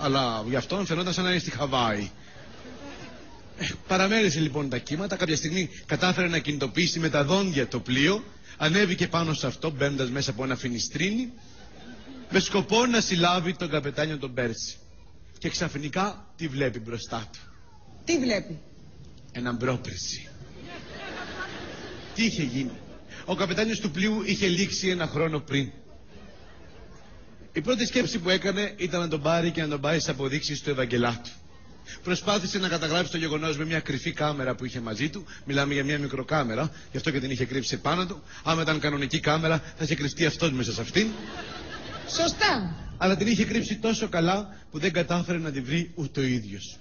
αλλά γι' αυτό φαινόταν σαν να είναι στη Χαβάη. Παραμέρισε λοιπόν τα κύματα, κάποια στιγμή κατάφερε να κινητοποιήσει με τα δόντια το πλοίο, ανέβηκε πάνω σε αυτό μπαίνοντας μέσα από ένα φινιστρίνι, με σκοπό να συλλάβει τον καπετάνιο τον Πέρση. Και ξαφνικά τι βλέπει μπροστά του? Τι βλέπει? Έναν πρόπερση. Τι είχε γίνει? Ο καπετάνιος του πλοίου είχε λήξει ένα χρόνο πριν. Η πρώτη σκέψη που έκανε ήταν να τον πάρει και να τον πάει στις αποδείξεις του Ευαγγελάτου. Προσπάθησε να καταγράψει το γεγονός με μια κρυφή κάμερα που είχε μαζί του. Μιλάμε για μια μικροκάμερα, γι' αυτό και την είχε κρύψει πάνω του. Άμα ήταν κανονική κάμερα, θα είχε κρυφτεί αυτός μέσα σε αυτήν. Σωστά. Αλλά την είχε κρύψει τόσο καλά που δεν κατάφερε να την βρει ούτε ο ίδιος.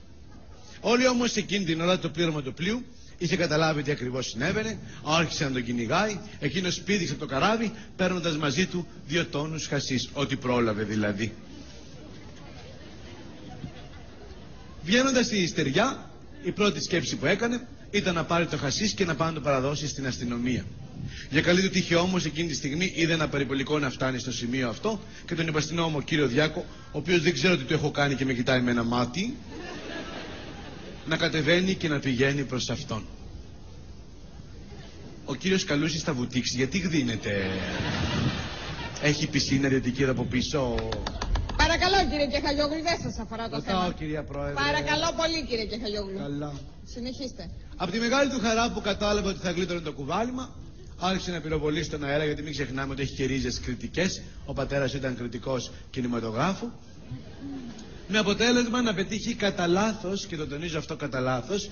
Όλοι όμως εκείνη την ώρα το πλήρωμα του πλοίου είχε καταλάβει τι ακριβώς συνέβαινε, άρχισε να τον κυνηγάει, εκείνος πήδηξε το καράβι, παίρνοντας μαζί του 2 τόνους χασίς, ό,τι πρόλαβε δηλαδή. Βγαίνοντας στη στεριά, η πρώτη σκέψη που έκανε ήταν να πάρει το χασίς και να πάει να το παραδώσει στην αστυνομία. Για καλή του τύχη όμως εκείνη τη στιγμή είδε ένα περιπολικό να φτάνει στο σημείο αυτό και τον υπαστηνόμο κύριο Διάκο, ο οποίος δεν ξέρω τι του έχω κάνει και με κοιτάει με ένα μάτι, να κατεβαίνει και να πηγαίνει προς αυτόν. Ο κύριος καλούσε στα βουτήξη, γιατί γδίνεται? Έχει πισίνα ιδιωτική εδώ από πίσω? Παρακαλώ κύριε Κεχαγιόγλου, δεν σας αφορά το θέμα. Κυρία Πρόεδρε. Παρακαλώ πολύ κύριε Κεχαγιόγλου. Καλά. Συνεχίστε. Από τη μεγάλη του χαρά που κατάλαβε ότι θα γλίτωνε το κουβάλιμα, άρχισε να πυροβολεί στον αέρα, γιατί μην ξεχνάμε ότι έχει και ρίζες κριτικές. Ο πατέρας ήταν κριτικός κινηματογράφου. Με αποτέλεσμα να πετύχει κατά λάθος, και το τονίζω αυτό κατά λάθος,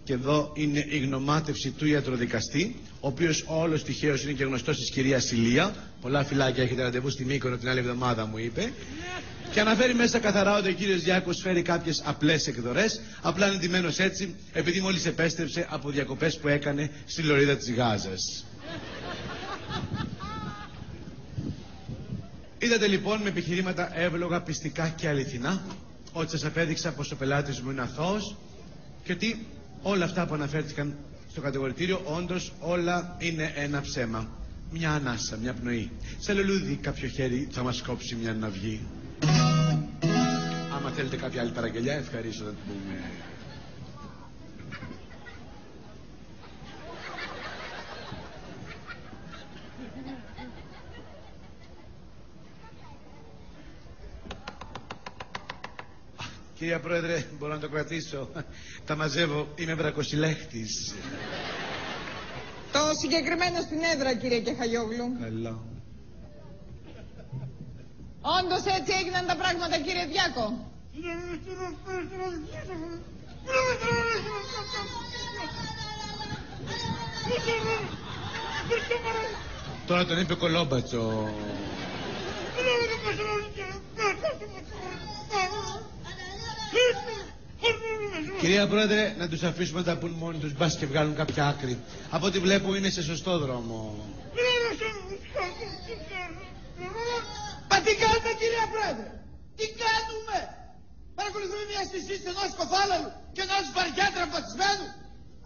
και εδώ είναι η γνωμάτευση του ιατροδικαστή, ο οποίος όλος τυχαίως είναι και γνωστός της κυρίας Ηλία. Πολλά φυλάκια, έχετε ραντεβού στη Μύκονο την άλλη εβδομάδα, μου είπε. Και αναφέρει μέσα καθαρά ότι ο κύριος Διάκος φέρει κάποιες απλές εκδορές. Απλά είναι ντυμένος έτσι, επειδή μόλις επέστρεψε από διακοπές που έκανε στη λωρίδα της Γάζας. Είδατε λοιπόν με επιχειρήματα εύλογα, πιστικά και αληθινά ότι σας απέδειξα πως ο πελάτης μου είναι αθώος και ότι όλα αυτά που αναφέρθηκαν στο κατηγορητήριο όντως όλα είναι ένα ψέμα. Μια ανάσα, μια πνοή. Σε λουλούδι κάποιο χέρι θα μας κόψει μια ναυγή. Άμα θέλετε κάποια άλλη παραγγελιά, ευχαρίστω να την πούμε. Κυρία Πρόεδρε, μπορώ να το κρατήσω? Τα μαζεύω, είμαι βρακοσυλλέχτης. Το συγκεκριμένο στην έδρα κύριε Κεχαγιόγλου. Καλά. Όντως έτσι έγιναν τα πράγματα κύριε Διάκο? Τώρα τον είπε Κολόμπατσο. Κυρία Πρόεδρε, να τους αφήσουμε να τα πούν μόνοι τους, μπας και βγάλουν κάποια άκρη. Από ό,τι βλέπω είναι σε σωστό δρόμο. Μα τι κάνετε κυρία Πρόεδρε? Τι κάνουμε? Παρακολουθούμε μια συζήτηση ενός κοφάλαλου και ενός βαριά τραυματισμένου?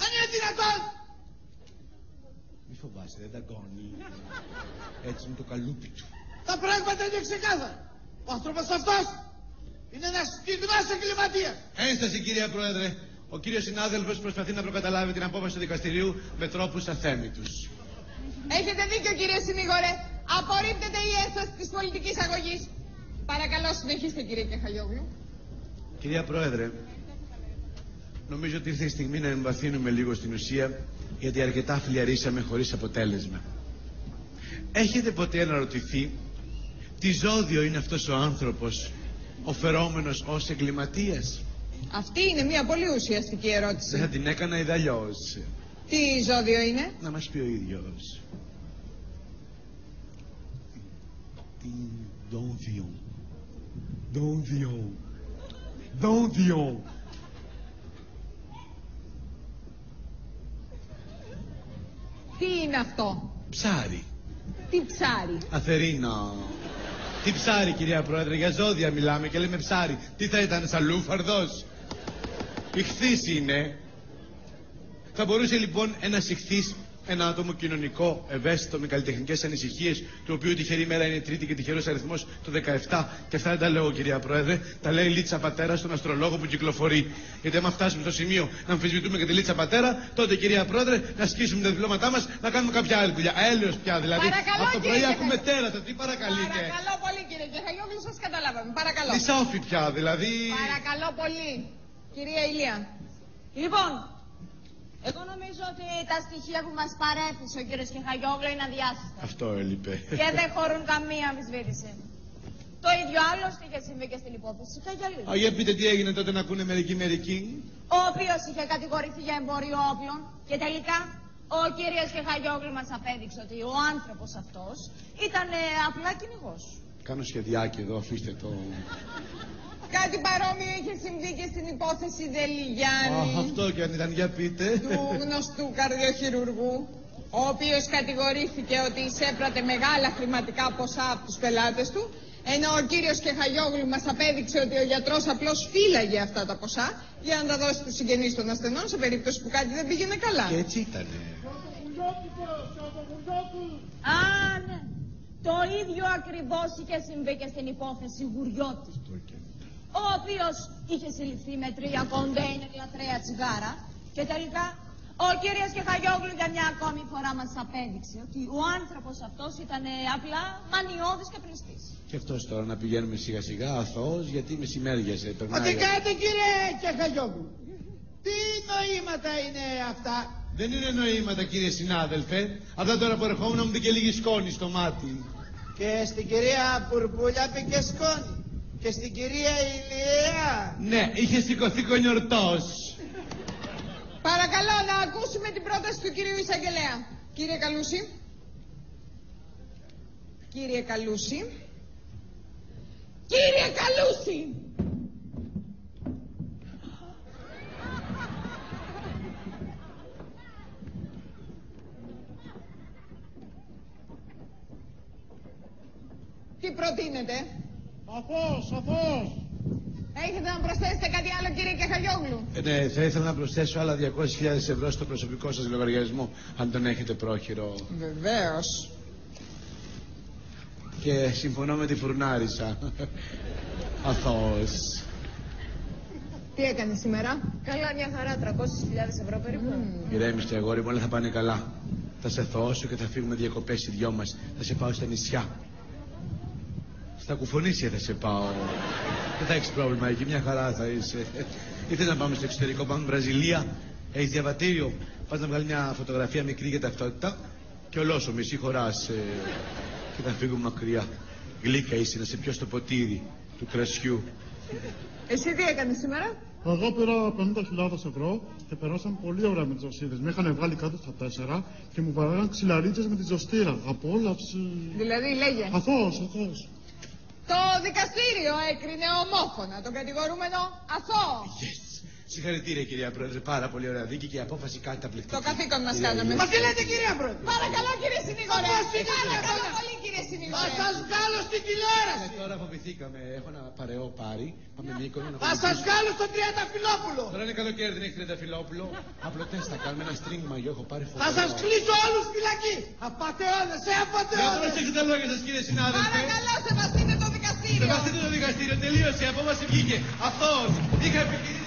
Αν είναι δυνατόν? Μη φοβάσαι, δεν τα κόνει. Έτσι είναι το καλούπι του. Τα πράγματα είναι ξεκάθαρα. Ο άνθρωπος αυτός είναι ένας στιγνός εγκληματίας. Ένσταση κυρία Πρόεδρε. Ο κύριος συνάδελφος προσπαθεί να προκαταλάβει την απόφαση του δικαστηρίου με τρόπους αθέμητους. Έχετε δίκιο κύριε συνήγορε. Απορρίπτεται η ένσταση της πολιτικής αγωγής. Παρακαλώ συνεχίστε κύριε Κεχαγιόγλου. Κυρία Πρόεδρε, νομίζω ότι ήρθε η στιγμή να εμβαθύνουμε λίγο στην ουσία, γιατί αρκετά φλιαρίσαμε χωρίς αποτέλεσμα. Έχετε ποτέ αναρωτηθεί τι ζώδιο είναι αυτός ο άνθρωπος, ο φερόμενος ως εγκληματίας? Αυτή είναι μια πολύ ουσιαστική ερώτηση. Δεν θα την έκανα ιδαλλιώς. Τι ζώδιο είναι? Να μας πει ο ίδιος. Δόνδιο. Τι είναι αυτό? Ψάρι. Τι ψάρι? Αθερίνα. Τι ψάρι κυρία Πρόεδρε, για ζώδια μιλάμε και λέμε ψάρι. Τι θα ήταν, σαλούφαρδος? Ιχθύς είναι. Θα μπορούσε λοιπόν ένας ιχθύς Ένα άτομο κοινωνικό, ευαίσθητο, με καλλιτεχνικές ανησυχίες, του οποίου η τυχερή μέρα είναι Τρίτη και τυχερός αριθμός το 17. Και αυτά δεν τα λέω, κυρία Πρόεδρε, τα λέει η Λίτσα Πατέρα στον αστρολόγο που κυκλοφορεί. Γιατί άμα φτάσουμε στο σημείο να αμφισβητούμε και τη Λίτσα Πατέρα, τότε, κυρία Πρόεδρε, να ασκήσουμε τα διπλώματά μας, να κάνουμε κάποια άλλη δουλειά. Έλεος πια δηλαδή. Παρακαλώ, από το πρωί κύριε ακούμε τέρατα. Τι παρακαλείτε? Παρακαλώ πολύ, κύριε Κεχαγιόγλου, σας καταλάβαμε. Παρακαλώ. Λυσόφι πια, δηλαδή. Παρακαλώ πολύ, κυρία Ηλία. Λοιπόν, εγώ νομίζω ότι τα στοιχεία που μας παρέθεσε ο κύριος Κεχαγιόγλου είναι αδιάσυστα. Αυτό έλειπε. Και δεν χωρούν καμία αμφισβήτηση. Το ίδιο άλλωστε είχε συμβεί και στην υπόθεση Καγιαλίδη. Α, για πείτε τι έγινε τότε να ακούνε μερικοί. Ο οποίος είχε κατηγορηθεί για εμπόριο όπλων και τελικά ο κύριος Κεχαγιόγλου μας απέδειξε ότι ο άνθρωπος αυτός ήταν απλά κυνηγός. Κάνω σχεδιάκι εδώ, αφήστε το. Κάτι παρόμοιο είχε συμβεί και στην υπόθεση Δελιγιάννη. Αυτό κι αν ήταν, για πείτε. Του γνωστού καρδιοχειρουργού, ο οποίος κατηγορήθηκε ότι εισέπρατε μεγάλα χρηματικά ποσά από τους πελάτες του, ενώ ο κύριος Κεχαγιόγλου μας απέδειξε ότι ο γιατρός απλώς φύλαγε αυτά τα ποσά για να τα δώσει στους συγγενείς των ασθενών σε περίπτωση που κάτι δεν πήγαινε καλά. Και έτσι ήτανε. Α, ναι. Το ίδιο ακριβώς είχε συμβεί και στην υπόθεση Γουριώτη, ο οποίος είχε συλληφθεί με 3 κοντέινερ λατρέα τσιγάρα και τελικά ο κύριος Κεχαγιόγλου για μια ακόμη φορά μας απέδειξε ότι ο άνθρωπος αυτός ήταν απλά μανιώδης και πνιστής. Και αυτός τώρα να πηγαίνουμε σιγά σιγά αθώος, γιατί μεσημέριασε. Μα τι κάνετε, κύριε Κεχαγιόγλου? Τι νοήματα είναι αυτά? Δεν είναι νοήματα, κύριε συνάδελφε. Αυτά τώρα που ερχόμουν μου μπήκε λίγη σκόνη στο μάτι. Και στην κυρία Μπουρμπούλια μπήκε σκόνη. Και στην κυρία Ηλία. Ναι, είχε σηκωθεί κονιορτός. Παρακαλώ να ακούσουμε την πρόταση του κυρίου Εισαγγελέα. Κύριε Καλούση. Κύριε Καλούση. Κύριε Καλούση! Τι προτείνετε? Σαφώς. Έχετε να προσθέσετε κάτι άλλο, κύριε Κεχαγιόγλου? Ναι, θα ήθελα να προσθέσω άλλα 200.000 ευρώ στο προσωπικό σας λογαριασμό, αν τον έχετε πρόχειρο. Βεβαίως. Και συμφωνώ με τη φουρνάρισα. Αθώος. Τι έκανε σήμερα? Καλά, μια χαρά, 300.000 ευρώ περίπου. Ηρέμησε, αγόρι μου, όλα θα πάνε καλά. Θα σε θωώσω και θα φύγουμε διακοπές οι δυο μας. Θα σε πάω στα νησιά. Στα Κουφονήσια θα σε πάω. Δεν θα έχεις πρόβλημα εκεί, μια χαρά θα είσαι. Ήθελα να πάμε στο εξωτερικό, πάμε Βραζιλία. Έχεις διαβατήριο. Πας να βγάλει μια φωτογραφία μικρή για ταυτότητα και ολόσο μισή χωράς. Και θα φύγουμε μακριά. Γλύκα είσαι, να σε πιω στο ποτήρι του κρασιού. Εσύ τι έκανες σήμερα? Εγώ πήρα 50.000 ευρώ και περάσαμε πολύ ωραία με τις ζωστήρες. Με είχαν βγάλει κάτω στα 4 και μου παράγαν ξυλαρίτσες με τη ζωστήρα. Απόλαυση. Δηλαδή, λέγε. Αθώος. Το δικαστήριο έκρινε ομόφωνα τον κατηγορούμενο αθώο. Yes. Συγχαρητήρια, κυρία Πρόεδρε. Πάρα πολύ ωραία δίκη και η απόφαση καταπληκτική. Το καθήκον μας κάναμε. Μα τι λέτε, κυρία Πρόεδρε? Παρακαλώ, κύριε συνήγορε. Παρακαλώ πολύ, κύριε Θα συνήγορε. σας βγάλω στην τηλεόραση. Τώρα φοβηθήκαμε. Έχω ένα παρεό πάρει. Πάμε Μύκονο να Θα σας βγάλω στον Τριανταφυλόπουλο. Τώρα είναι καλοκαίρι, δεν έχει Τριανταφυλόπουλο. Απλωτές θα κάνουμε ένα string μαγιό. Έχω πάρει φωτό. Θα σας κλείσω όλους φυλακή. Απατεώνες, Για απατεώνες. προσέξτε τα λόγια σας, κύριε συνάδελφε. Παρακαλώ, σεβαστείτε το δικαστήριο. Σεβαστείτε το δικαστήριο. Τελείωσε. Η απόφαση βγήκε. Αθώος. Είχα επικοινωνία.